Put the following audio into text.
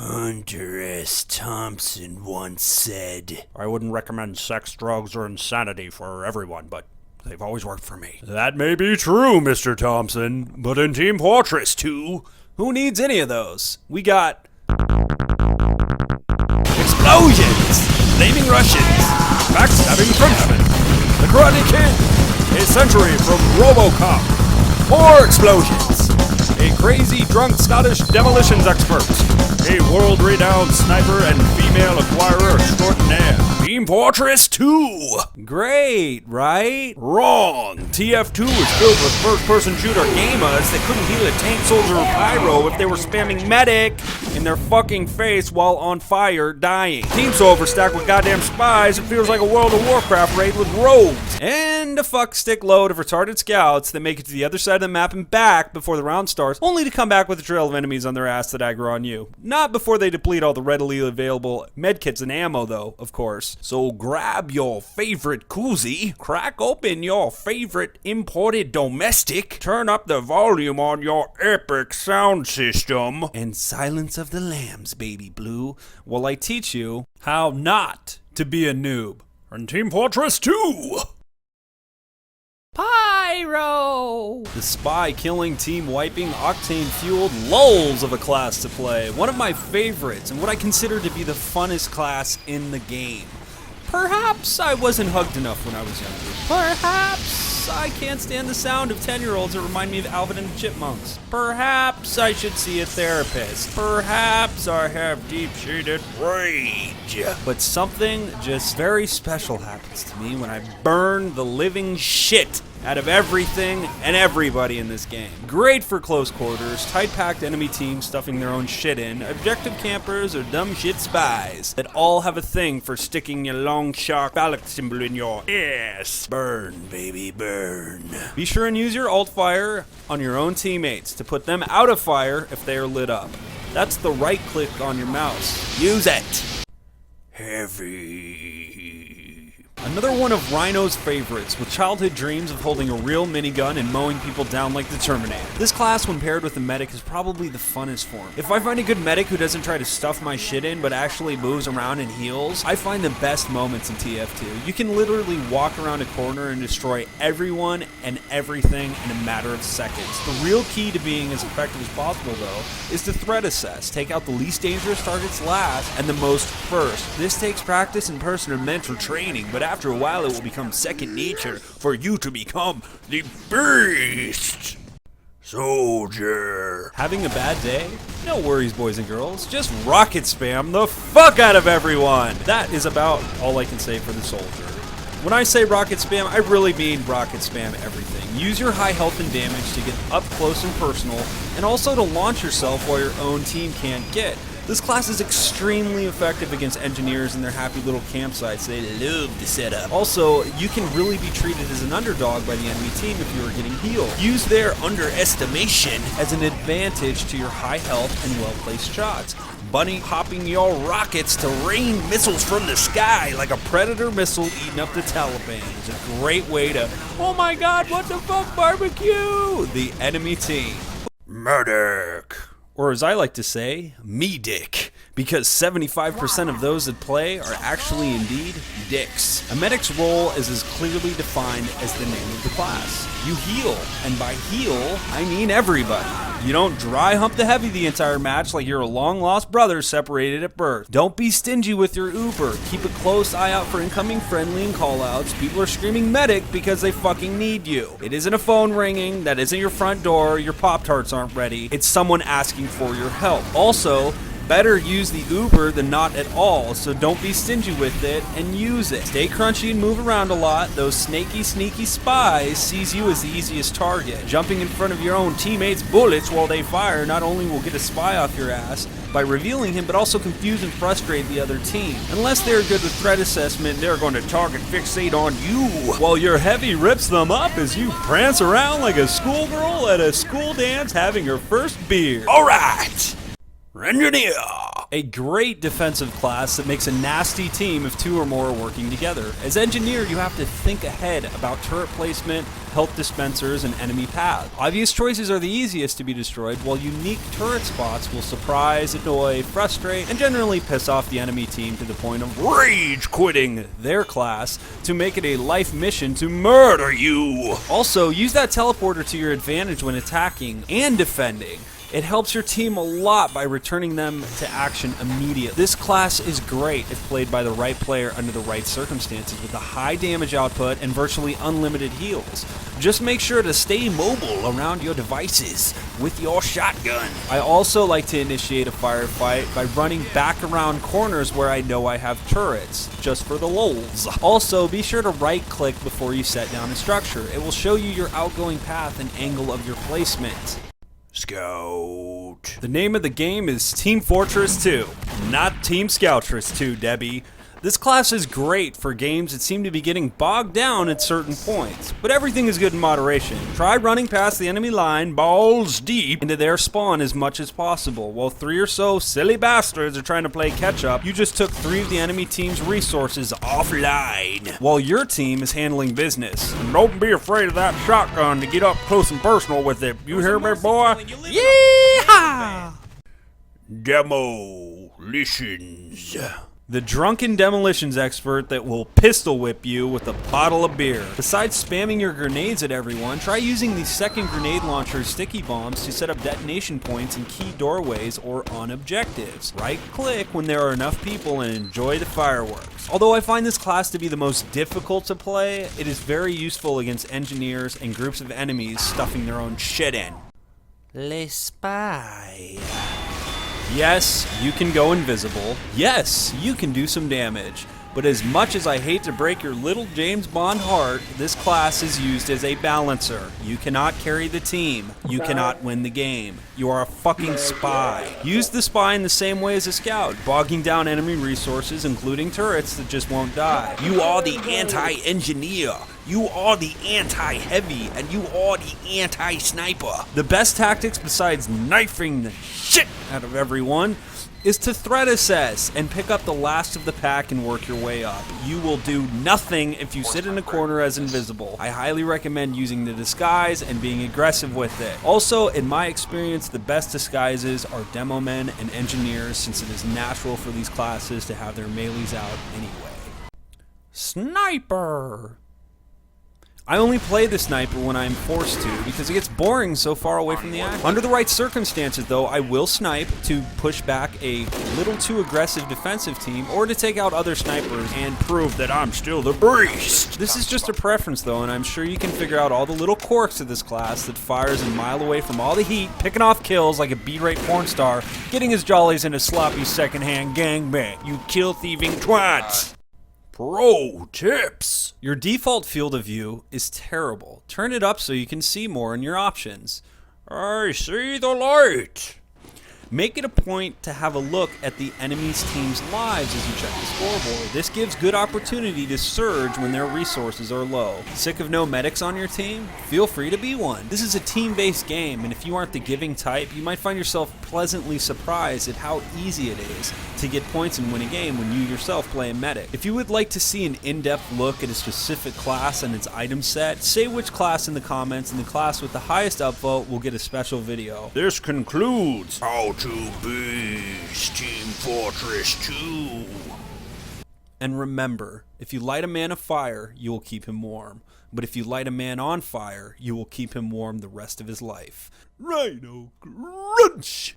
Hunter S. Thompson once said, I wouldn't recommend sex, drugs, or insanity for everyone, but they've always worked for me. That may be true, Mr. Thompson, but in Team Fortress 2, who needs any of those? We got explosions, flaming Russians, backstabbing from heaven, the Karate Kid, a century from RoboCop, more explosions, a crazy drunk Scottish demolitions expert, a world-renowned sniper and female acquirer extraordinaire. Team Fortress 2! Great, right? Wrong! TF2 is filled with first-person shooter gamers that couldn't heal a tank, soldier, or pyro if they were spamming medic in their fucking face while on fire, dying. Teams so overstacked with goddamn spies, it feels like a World of Warcraft raid with rogues. And a fuckstick load of retarded scouts that make it to the other side of the map and back before the round starts, only to come back with a trail of enemies on their ass that aggro on you. Not before they deplete all the readily available medkits and ammo though, of course. So grab your favorite koozie, crack open your favorite imported domestic, turn up the volume on your epic sound system, and silence of the lambs, baby blue, while I teach you how not to be a noob. On Team Fortress 2! Pyro! The spy killing, team wiping, octane fueled lulls of a class to play. One of my favorites and what I consider to be the funnest class in the game. Perhaps I wasn't hugged enough when I was younger. Perhaps I can't stand the sound of 10-year-olds that remind me of Alvin and the Chipmunks. Perhaps I should see a therapist. Perhaps I have deep-seated rage. But something just very special happens to me when I burn the living shit out of everything and everybody in this game. Great for close quarters, tight-packed enemy teams stuffing their own shit in, objective campers, or dumb shit spies that all have a thing for sticking your long shark phallic symbol in your ass. Burn, baby, burn. Be sure and use your alt fire on your own teammates to put them out of fire if they are lit up. That's the right click on your mouse. Use it. Heavy. Another one of Rhino's favorites, with childhood dreams of holding a real minigun and mowing people down like the Terminator. This class, when paired with a medic, is probably the funnest form. If I find a good medic who doesn't try to stuff my shit in, but actually moves around and heals, I find the best moments in TF2. You can literally walk around a corner and destroy everyone and everything in a matter of seconds. The real key to being as effective as possible, though, is to threat assess. Take out the least dangerous targets last, and the most first. This takes practice in person and mental training, but after a while it will become second nature for you to become the beast soldier. Having a bad day? No worries, boys and girls. Just rocket spam the fuck out of everyone. That is about all I can say for the soldier. When I say rocket spam, I really mean rocket spam everything. Use your high health and damage to get up close and personal, and also to launch yourself while your own team can't get. This class is extremely effective against engineers in their happy little campsites they love to set up. Also, you can really be treated as an underdog by the enemy team if you are getting healed. Use their underestimation as an advantage to your high health and well-placed shots. Bunny hopping your rockets to rain missiles from the sky like a predator missile eating up the Taliban is a great way to, oh my god, what the fuck, barbecue, the enemy team. Medic. Or as I like to say, me dick, because 75% of those that play are actually indeed dicks. A medic's role is as clearly defined as the name of the class. You heal, and by heal, I mean everybody. You don't dry hump the heavy the entire match like you're a long-lost brother separated at birth. Don't be stingy with your Uber. Keep a close eye out for incoming friendly and callouts. People are screaming medic because they fucking need you. It isn't a phone ringing, that isn't your front door, your Pop-Tarts aren't ready. It's someone asking for your help. Also, better use the Uber than not at all, so don't be stingy with it and use it. Stay crunchy and move around a lot. Those snaky, sneaky spies sees you as the easiest target. Jumping in front of your own teammates' bullets while they fire not only will get a spy off your ass by revealing him, but also confuse and frustrate the other team. Unless they're good with threat assessment, they're going to target fixate on you, while your heavy rips them up as you prance around like a schoolgirl at a school dance having her first beer. Alright! Engineer! A great defensive class that makes a nasty team if 2 or more are working together. As engineer, you have to think ahead about turret placement, health dispensers, and enemy paths. Obvious choices are the easiest to be destroyed, while unique turret spots will surprise, annoy, frustrate, and generally piss off the enemy team to the point of rage quitting their class to make it a life mission to murder you. Also, use that teleporter to your advantage when attacking and defending. It helps your team a lot by returning them to action immediately. This class is great if played by the right player under the right circumstances with a high damage output and virtually unlimited heals. Just make sure to stay mobile around your devices with your shotgun. I also like to initiate a firefight by running back around corners where I know I have turrets, just for the lols. Also, be sure to right click before you set down a structure. It will show you your outgoing path and angle of your placement. Scout. The name of the game is Team Fortress 2, not Team Scoutress 2, Debbie. This class is great for games that seem to be getting bogged down at certain points, but everything is good in moderation. Try running past the enemy line, balls deep, into their spawn as much as possible. While 3 or so silly bastards are trying to play catch up, you just took 3 of the enemy team's resources offline, while your team is handling business. And don't be afraid of that shotgun to get up close and personal with it. You hear me, boy? Yeehaw! Demolitions. The drunken demolitions expert that will pistol whip you with a bottle of beer. Besides spamming your grenades at everyone, try using the second grenade launcher sticky bombs to set up detonation points in key doorways or on objectives. Right click when there are enough people and enjoy the fireworks. Although I find this class to be the most difficult to play, it is very useful against engineers and groups of enemies stuffing their own shit in. Les spy. Yes, you can go invisible. Yes, you can do some damage. But as much as I hate to break your little James Bond heart, this class is used as a balancer. You cannot carry the team. You cannot win the game. You are a fucking spy. Use the spy in the same way as a scout, bogging down enemy resources, including turrets that just won't die. You are the anti-engineer. You are the anti-heavy, and you are the anti-sniper. The best tactics besides knifing the shit out of everyone is to threat assess and pick up the last of the pack and work your way up. You will do nothing if you sit in a corner as invisible. I highly recommend using the disguise and being aggressive with it. Also, in my experience, the best disguises are demo men and engineers, since it is natural for these classes to have their melees out anyway. Sniper! I only play the sniper when I am forced to, because it gets boring so far away from the action. Under the right circumstances, though, I will snipe to push back a little too aggressive defensive team, or to take out other snipers and prove that I'm still the beast. This is just a preference, though, and I'm sure you can figure out all the little quirks of this class that fires a mile away from all the heat, picking off kills like a B-rate porn star, getting his jollies in a sloppy second-hand gangbang. You kill-thieving twats! Pro tips. Your default field of view is terrible. Turn it up so you can see more in your options. I see the light. Make it a point to have a look at the enemy's team's lives as you check the scoreboard. This gives good opportunity to surge when their resources are low. Sick of no medics on your team? Feel free to be one. This is a team-based game, and if you aren't the giving type, you might find yourself pleasantly surprised at how easy it is to get points and win a game when you yourself play a medic. If you would like to see an in-depth look at a specific class and its item set, say which class in the comments, and the class with the highest upvote will get a special video. This concludes How to Beast Team Fortress 2. And remember, if you light a man afire, you will keep him warm. But if you light a man on fire, you will keep him warm the rest of his life. rhinoCRUNCH!